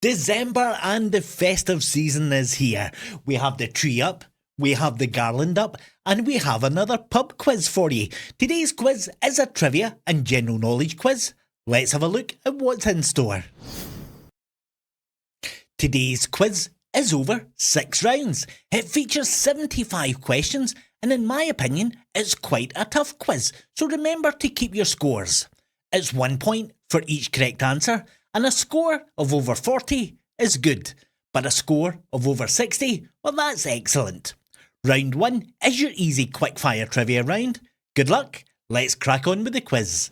December and the festive season is here. We have the tree up, we have the garland up, and we have another pub quiz for you. Today's quiz is a trivia and general knowledge quiz. Let's have a look at what's in store. Today's quiz is over 6 rounds. It features 75 questions, and in my opinion, it's quite a tough quiz, so remember to keep your scores. It's 1 point for each correct answer, and a score of over 40 is good, but a score of over 60, well, that's excellent. Round 1 is your easy quickfire trivia round. Good luck, let's crack on with the quiz.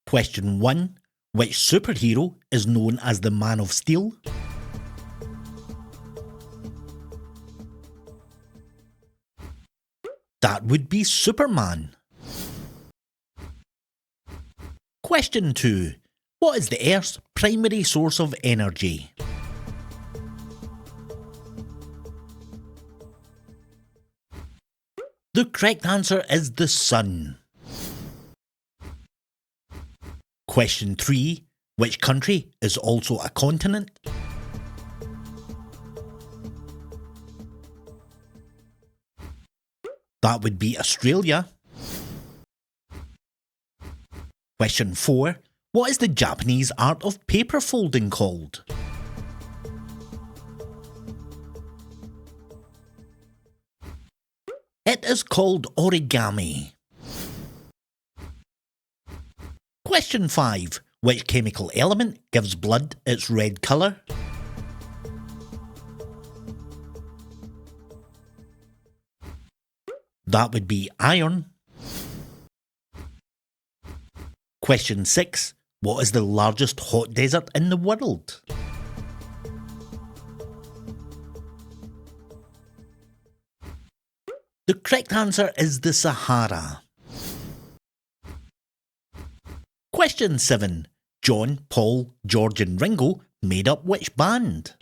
Question 1. Which superhero is known as the Man of Steel? That would be Superman. Question 2. What is the Earth's primary source of energy? The correct answer is the sun. Question 3. Which country is also a continent? That would be Australia. Question 4. What is the Japanese art of paper folding called? It is called origami. Question 5. Which chemical element gives blood its red colour? That would be iron. Question 6. What is the largest hot desert in the world? The correct answer is the Sahara. Question 7. John, Paul, George and Ringo made up which band?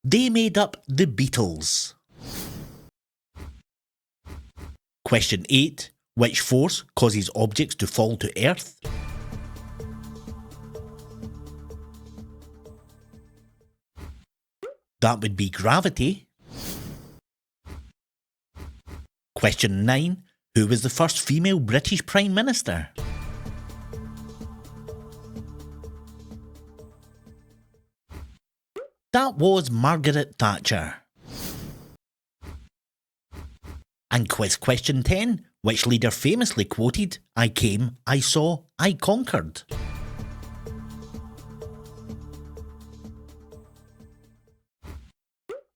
They made up the Beatles. Question 8. Which force causes objects to fall to Earth? That would be gravity. Question 9. Who was the first female British Prime Minister? That was Margaret Thatcher. And quiz question 10. Which leader famously quoted, "I came, I saw, I conquered"?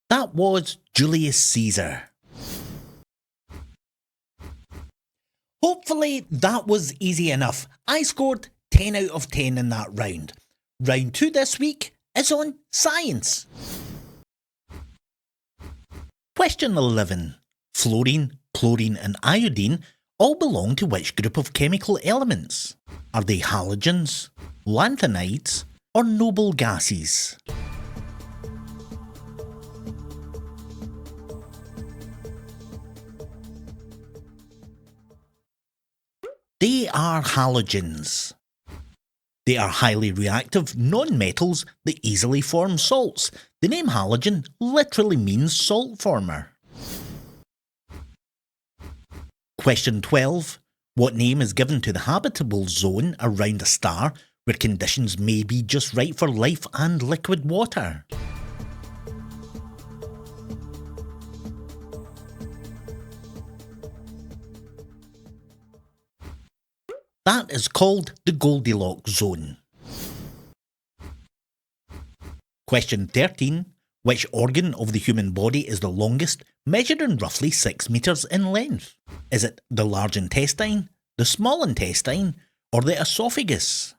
That was Julius Caesar. Hopefully that was easy enough. I scored 10 out of 10 in that round. Round 2 this week is on science. Question 11. Fluorine, chlorine and iodine all belong to which group of chemical elements? Are they halogens, lanthanides or noble gases? They are halogens. They are highly reactive non-metals that easily form salts. The name halogen literally means salt former. Question 12. What name is given to the habitable zone around a star where conditions may be just right for life and liquid water? That is called the Goldilocks zone. Question 13. Which organ of the human body is the longest, measuring roughly 6 metres in length? Is it the large intestine, the small intestine, or the esophagus?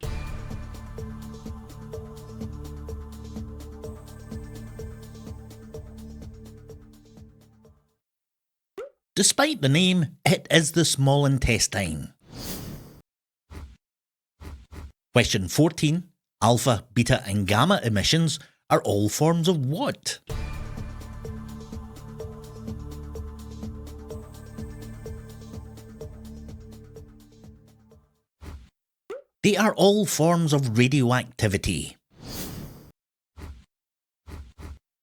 Despite the name, it is the small intestine. Question 14. Alpha, beta and gamma emissions are all forms of what? They are all forms of radioactivity.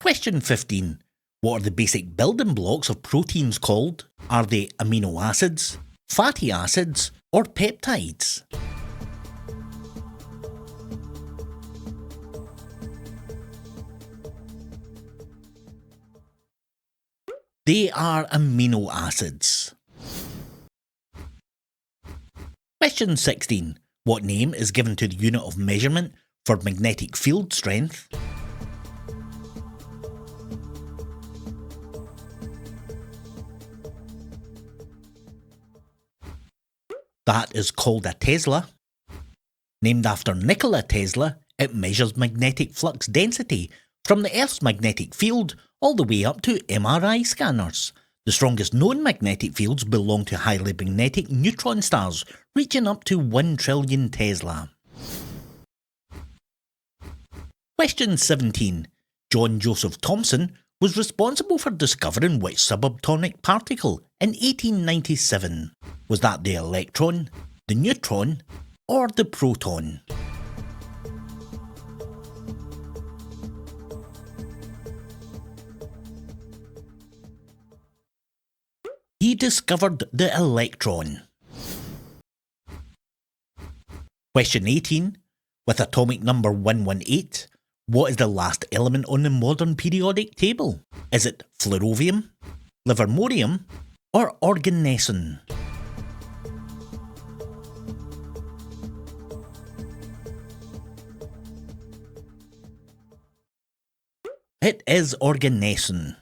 Question 15. What are the basic building blocks of proteins called? Are they amino acids, fatty acids, or peptides? They are amino acids. Question 16. What name is given to the unit of measurement for magnetic field strength? That is called a Tesla. Named after Nikola Tesla, it measures magnetic flux density from the Earth's magnetic field all the way up to MRI scanners. The strongest known magnetic fields belong to highly magnetic neutron stars, reaching up to 1 trillion Tesla. Question 17. John Joseph Thomson was responsible for discovering which subatomic particle in 1897? Was that the electron, the neutron, or the proton? He discovered the electron. Question 18. With atomic number 118, what is the last element on the modern periodic table? Is it flerovium, livermorium, or organesson? It is organesson.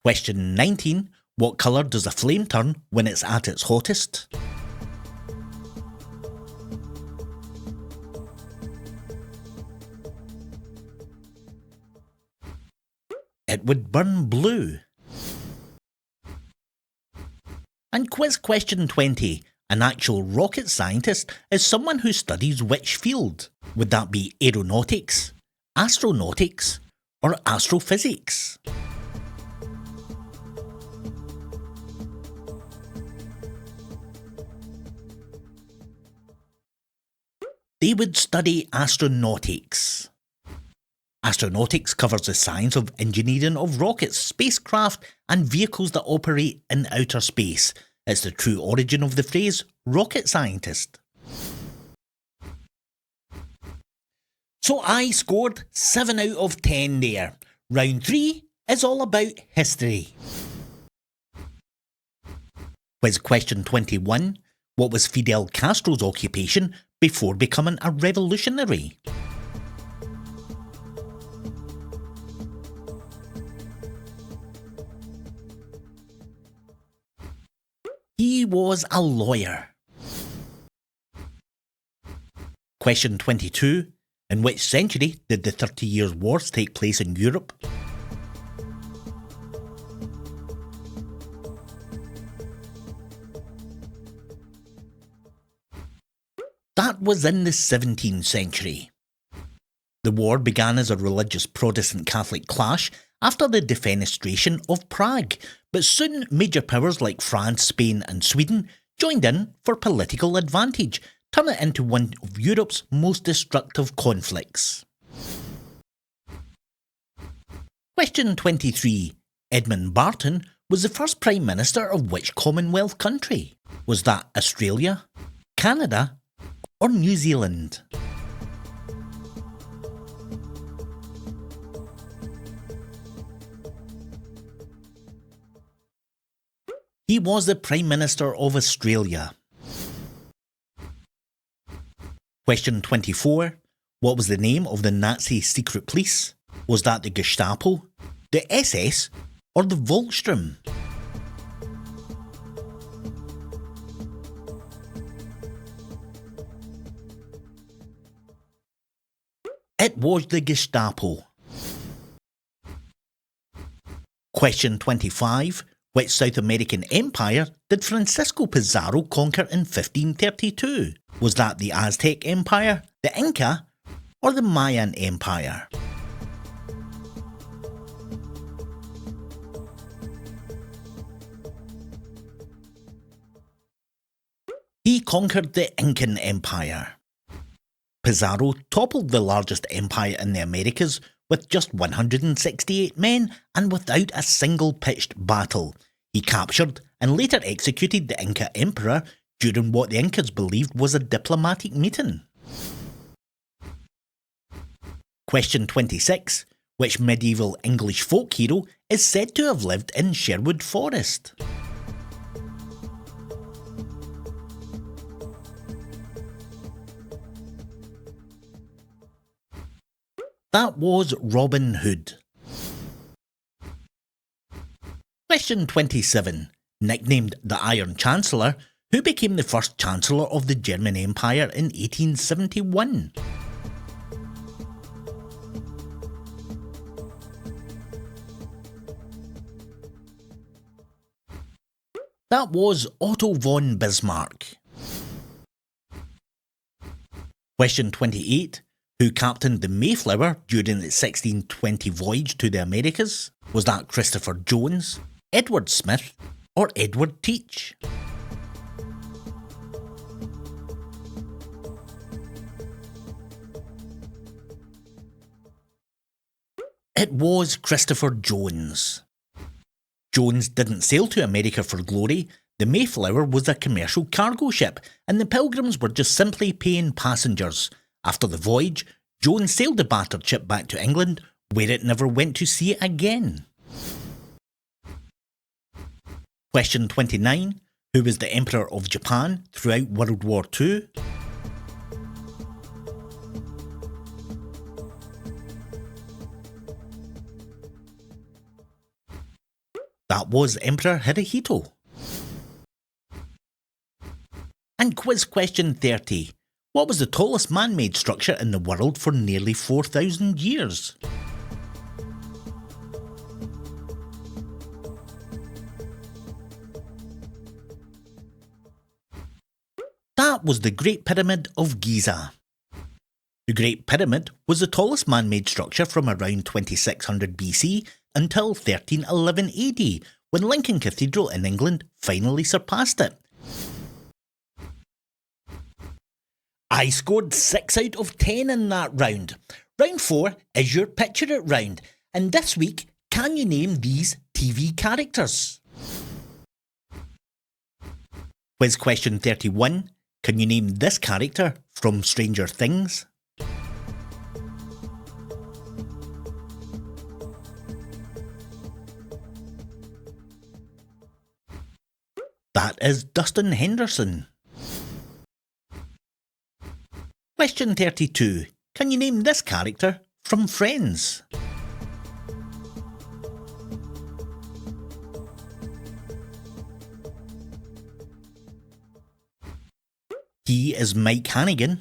Question 19. What colour does a flame turn when it's at its hottest? It would burn blue. And quiz question 20. An actual rocket scientist is someone who studies which field? Would that be aeronautics, astronautics, or astrophysics? They would study astronautics. Astronautics covers the science of engineering of rockets, spacecraft, and vehicles that operate in outer space. It's the true origin of the phrase rocket scientist. So I scored 7 out of 10 there. Round 3 is all about history. Quiz question 21. What was Fidel Castro's occupation before becoming a revolutionary? He was a lawyer. Question 22. In which century did the 30 Years' Wars take place in Europe? That was in the 17th century. The war began as a religious Protestant Catholic clash after the defenestration of Prague, but soon major powers like France, Spain and Sweden joined in for political advantage, turning it into one of Europe's most destructive conflicts. Question 23. Edmund Barton was the first Prime Minister of which Commonwealth country? Was that Australia, Canada, or New Zealand? He was the Prime Minister of Australia. Question 24. What was the name of the Nazi secret police? Was that the Gestapo, the SS, or the Volkssturm? It was the Gestapo. Question 25. Which South American empire did Francisco Pizarro conquer in 1532? Was that the Aztec Empire, the Inca, or the Mayan Empire? He he conquered the Incan Empire. Pizarro toppled the largest empire in the Americas with just 168 men and without a single pitched battle. He captured and later executed the Inca emperor during what the Incas believed was a diplomatic meeting. Question 26. Which medieval English folk hero is said to have lived in Sherwood Forest? That was Robin Hood. Question 27. Nicknamed the Iron Chancellor, who became the first Chancellor of the German Empire in 1871? That was Otto von Bismarck. Question 28. Who captained the Mayflower during its 1620 voyage to the Americas? Was that Christopher Jones, Edward Smith, or Edward Teach? It was Christopher Jones. Jones didn't sail to America for glory. The Mayflower was a commercial cargo ship, and the Pilgrims were just simply paying passengers. After the voyage, Jones sailed the battered ship back to England, where it never went to sea again. Question 29. Who was the Emperor of Japan throughout World War II? That was Emperor Hirohito. And quiz question 30. What was the tallest man-made structure in the world for nearly 4,000 years? That was the Great Pyramid of Giza. The Great Pyramid was the tallest man-made structure from around 2600 BC until 1311 AD, when Lincoln Cathedral in England finally surpassed it. I scored 6 out of 10 in that round. Round 4 is your Picture It round, and this week, can you name these TV characters? Quiz question 31. Can you name this character from Stranger Things? That is Dustin Henderson. Question 32. Can you name this character from Friends? He is Mike Hannigan.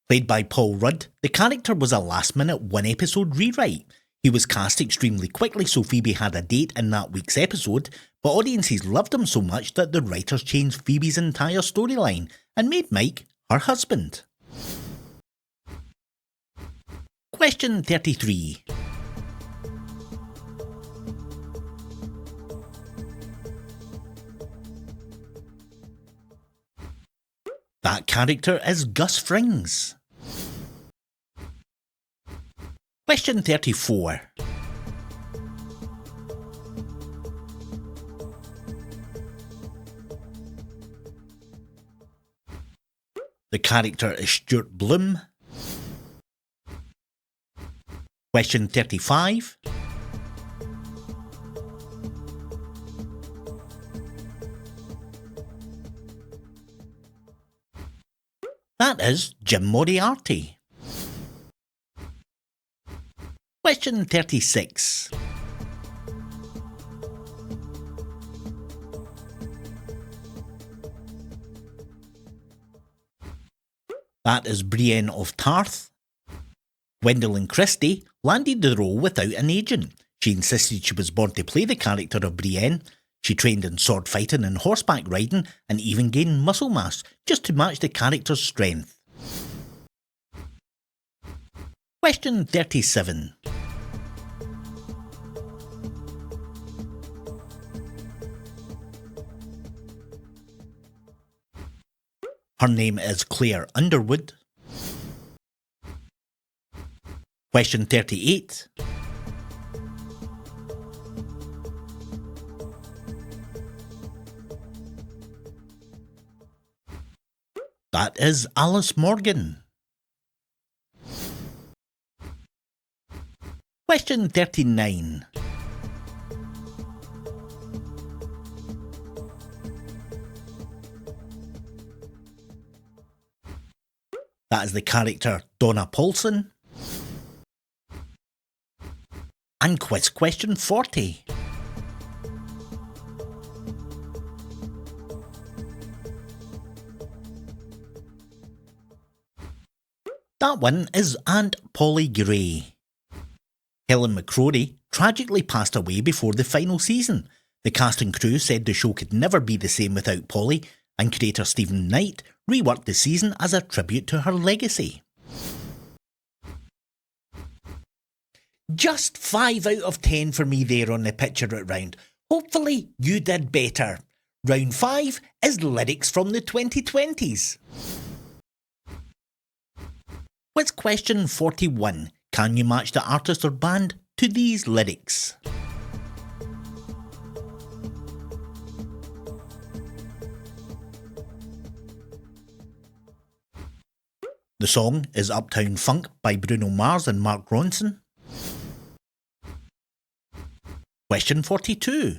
Played by Paul Rudd, the character was a last-minute one-episode rewrite. He was cast extremely quickly so Phoebe had a date in that week's episode, but audiences loved him so much that the writers changed Phoebe's entire storyline and made Mike her husband. Question 33. That character is Gus Frings. Question 34. The character is Stuart Bloom. Question 35. That is Jim Moriarty. Question 36. That is Brienne of Tarth. Gwendolyn Christie landed the role without an agent. She insisted she was born to play the character of Brienne. She trained in sword fighting and horseback riding and even gained muscle mass just to match the character's strength. Question 37. Her name is Claire Underwood. Question 38. That is Alice Morgan. Question 39. That is the character Donna Paulson. And quiz question 40. That one is Aunt Polly Gray. Helen McCrory tragically passed away before the final season. The cast and crew said the show could never be the same without Polly, and creator Stephen Knight reworked the season as a tribute to her legacy. Just 5 out of 10 for me there on the Picture It round. Hopefully you did better. Round 5 is lyrics from the 2020s. With question 41, can you match the artist or band to these lyrics? The song is Uptown Funk by Bruno Mars and Mark Ronson. Question 42.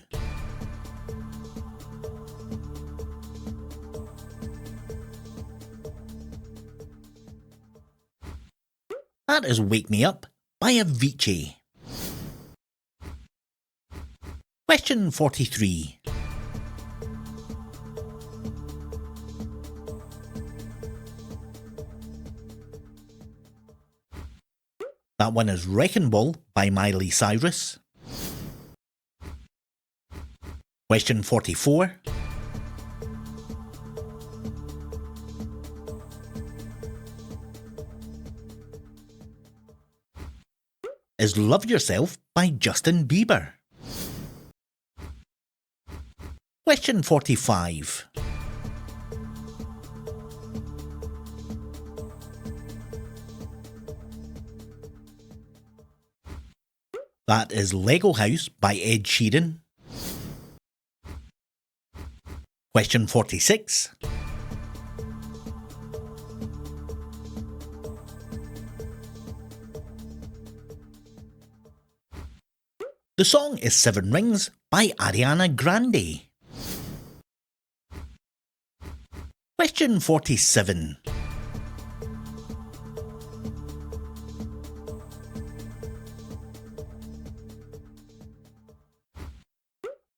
That is Wake Me Up by Avicii. Question 43. That one is Wrecking Ball by Miley Cyrus. Question 44. Is Love Yourself by Justin Bieber. Question 45. That is Lego House by Ed Sheeran. Question 46. The song is Seven Rings by Ariana Grande. Question 47.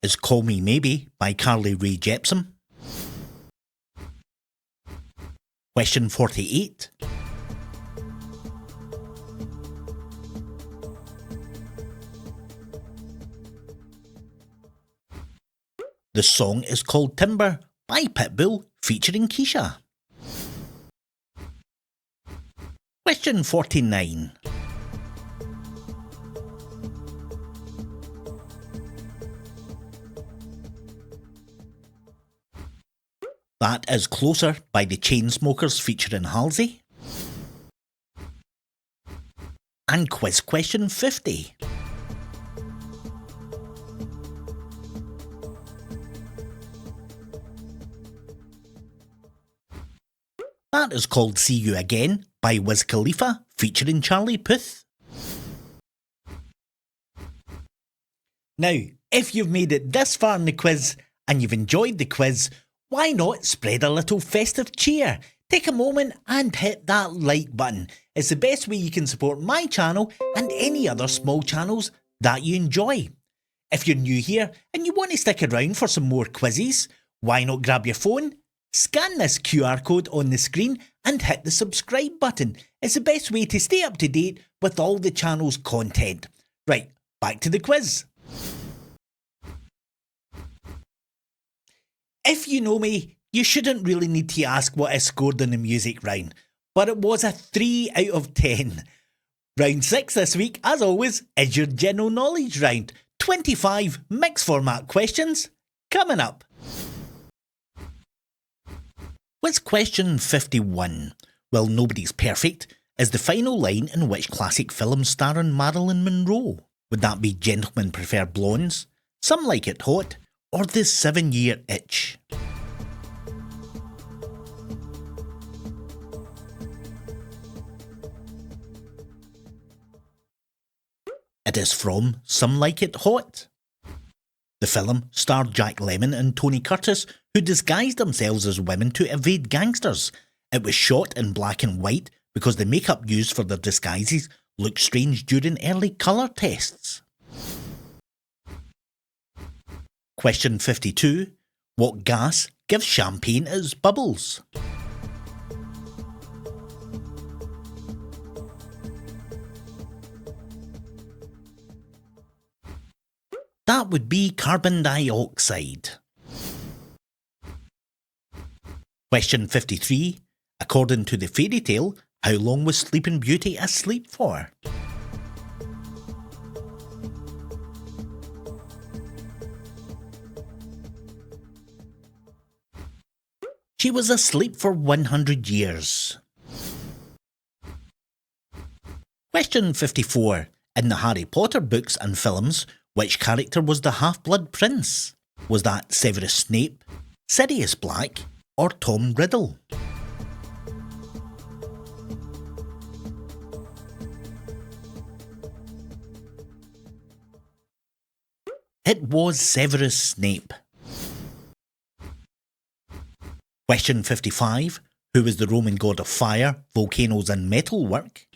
Is Call Me Maybe by Carly Rae Jepsen. Question 48. The song is called Timber by Pitbull featuring Keisha. Question 49. That is Closer by the Chainsmokers featuring Halsey. And quiz question 50. That is called See You Again by Wiz Khalifa featuring Charlie Puth. Now, if you've made it this far in the quiz and you've enjoyed the quiz, why not spread a little festive cheer? Take a moment and hit that like button. It's the best way you can support my channel and any other small channels that you enjoy. If you're new here and you want to stick around for some more quizzes, why not grab your phone, scan this QR code on the screen and hit the subscribe button. It's the best way to stay up to date with all the channel's content. Right, back to the quiz. If you know me, you shouldn't really need to ask what I scored on the music round, but it was a 3 out of 10. Round 6 this week, as always, is your general knowledge round. 25 mixed format questions coming up. What's question 51? Well, nobody's perfect is the final line in which classic film starring Marilyn Monroe? Would that be Gentlemen Prefer Blondes, Some Like It Hot, or The 7-Year Itch? It is from Some Like It Hot. The film starred Jack Lemmon and Tony Curtis, who disguised themselves as women to evade gangsters. It was shot in black and white because the makeup used for their disguises looked strange during early colour tests. Question 52. What gas gives champagne its bubbles? That would be carbon dioxide. Question 53. According to the fairy tale, how long was Sleeping Beauty asleep for? She was asleep for 100 years. Question 54. In the Harry Potter books and films, which character was the Half-Blood Prince? Was that Severus Snape, Sirius Black, or Tom Riddle? It was Severus Snape. Question 55. Who was the Roman god of fire, volcanoes and metalwork?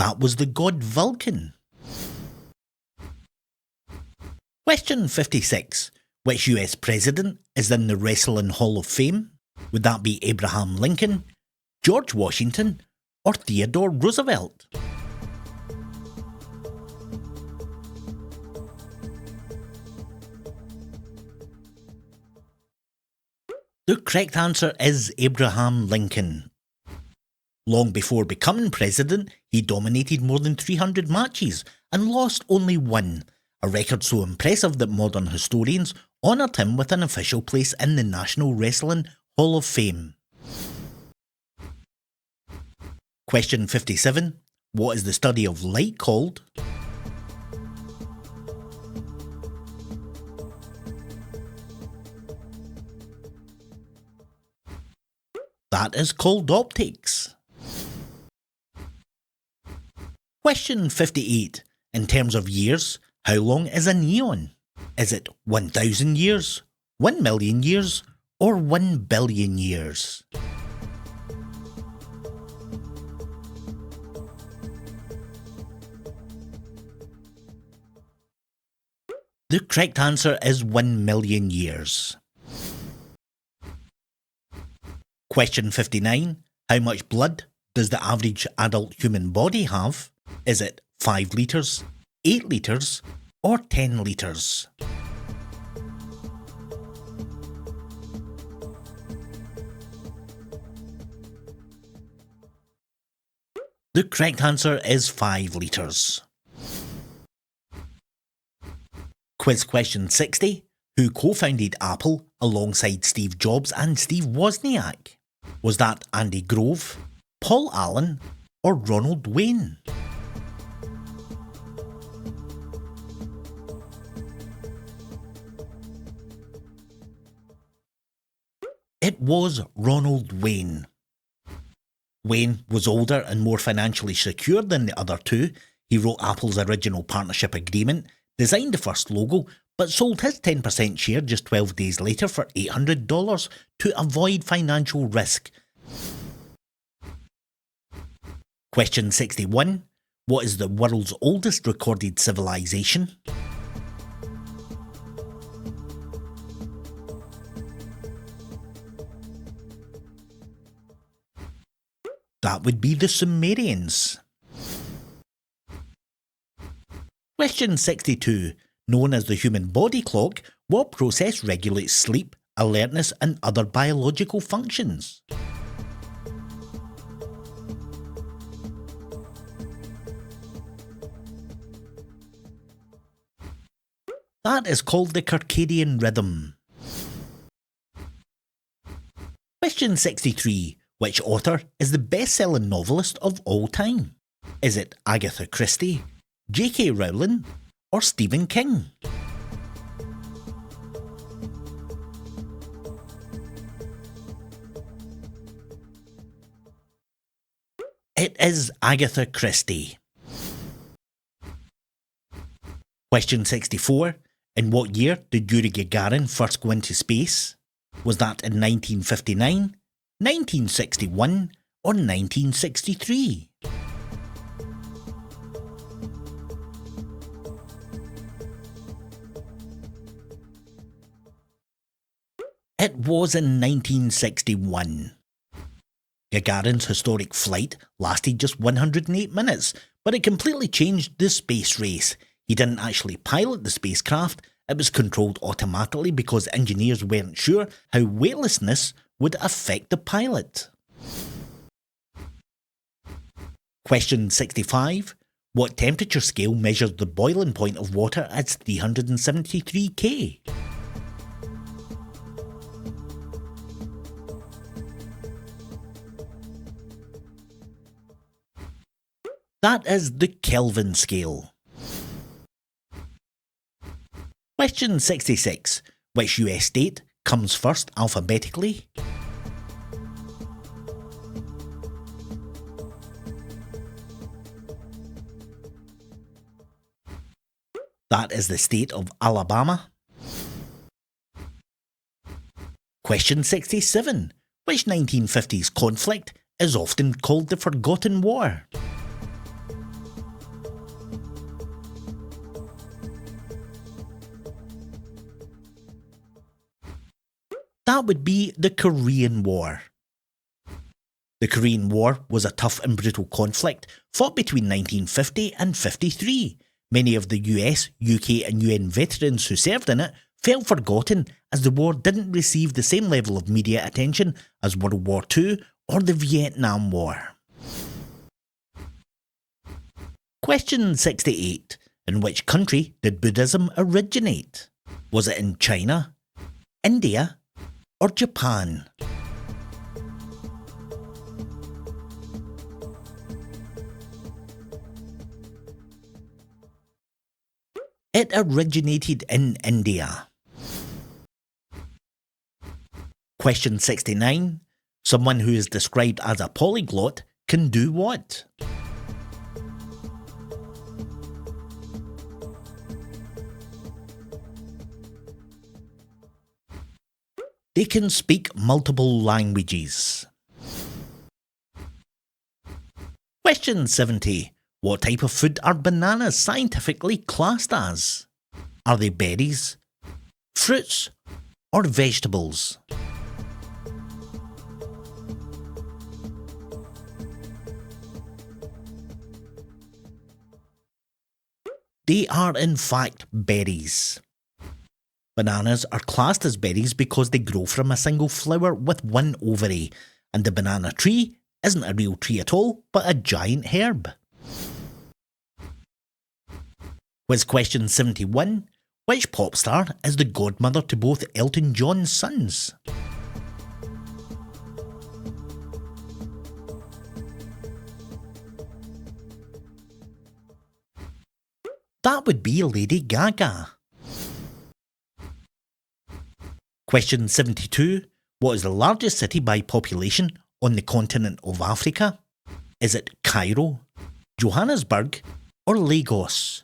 That was the god Vulcan. Question 56. Which US president is in the Wrestling Hall of Fame? Would that be Abraham Lincoln, George Washington, or Theodore Roosevelt? The correct answer is Abraham Lincoln. Long before becoming president, he dominated more than 300 matches and lost only one, a record so impressive that modern historians honoured him with an official place in the National Wrestling Hall of Fame. Question 57. What is the study of light called? That is called optics. Question 58. In terms of years, how long is an eon? Is it 1,000 years, 1 million years, or 1 billion years? The correct answer is 1 million years. Question 59. How much blood does the average adult human body have? Is it 5 litres, 8 litres, or 10 litres? The correct answer is 5 litres. Quiz question 60. Who co-founded Apple alongside Steve Jobs and Steve Wozniak? Was that Andy Grove, Paul Allen, or Ronald Wayne? It was Ronald Wayne. Wayne was older and more financially secure than the other two. He wrote Apple's original partnership agreement, designed the first logo, but sold his 10% share just 12 days later for $800 to avoid financial risk. Question 61. What is the world's oldest recorded civilization? That would be the Sumerians. Question 62. Known as the human body clock, what process regulates sleep, alertness and other biological functions? That is called the circadian rhythm. Question 63. Which author is the best-selling novelist of all time? Is it Agatha Christie, J.K. Rowling, or Stephen King? It is Agatha Christie. Question 64. In what year did Yuri Gagarin first go into space? Was that in 1959, 1961, or 1963? It was in 1961. Gagarin's historic flight lasted just 108 minutes, but it completely changed the space race. He didn't actually pilot the spacecraft, it was controlled automatically because engineers weren't sure how weightlessness would affect the pilot. Question 65. What temperature scale measures the boiling point of water at 373 K? That is the Kelvin scale. Question 66. Which US state comes first alphabetically? That is the state of Alabama. Question 67. Which 1950s conflict is often called the Forgotten War? That would be the Korean War. The Korean War was a tough and brutal conflict fought between 1950 and 53. Many of the US, UK and UN veterans who served in it felt forgotten as the war didn't receive the same level of media attention as World War II or the Vietnam War. Question 68. In which country did Buddhism originate? Was it in China, India, or Japan? It originated in India. Question 69. Someone who is described as a polyglot can do what? They can speak multiple languages. Question 70. What type of food are bananas scientifically classed as? Are they berries, fruits, or vegetables? They are in fact berries. Bananas are classed as berries because they grow from a single flower with one ovary, and the banana tree isn't a real tree at all, but a giant herb. Quiz question 71. Which pop star is the godmother to both Elton John's sons? That would be Lady Gaga. Question 72. What is the largest city by population on the continent of Africa? Is it Cairo, Johannesburg, or Lagos?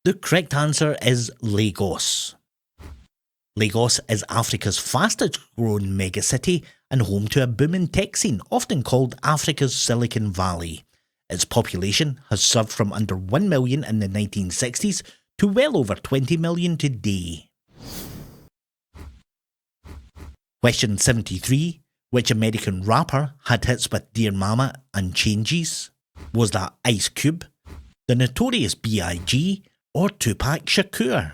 The correct answer is Lagos. Lagos is Africa's fastest growing megacity and home to a booming tech scene often called Africa's Silicon Valley. Its population has surged from under 1 million in the 1960s to well over 20 million today. Question 73. Which American rapper had hits with Dear Mama and Changes? Was that Ice Cube, the Notorious B.I.G., or Tupac Shakur?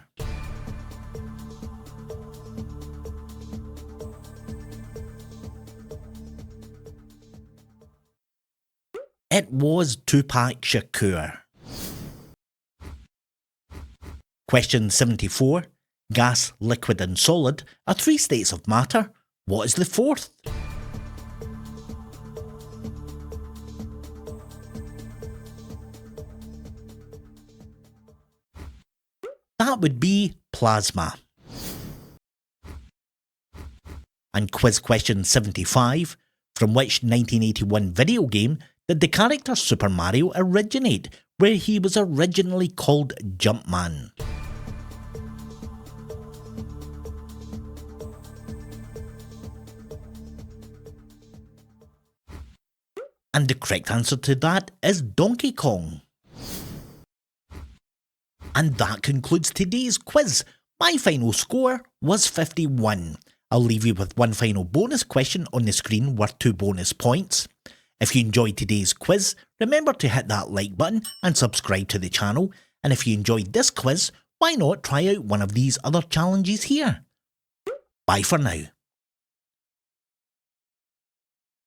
It was Tupac Shakur. Question 74. Gas, liquid and solid are 3 states of matter. What is the 4th? That would be plasma. And quiz question 75. From which 1981 video game did the character Super Mario originate, where he was originally called Jumpman? And the correct answer to that is Donkey Kong. And that concludes today's quiz. My final score was 51. I'll leave you with one final bonus question on the screen worth 2 bonus points. If you enjoyed today's quiz, remember to hit that like button and subscribe to the channel. And if you enjoyed this quiz, why not try out one of these other challenges here? Bye for now.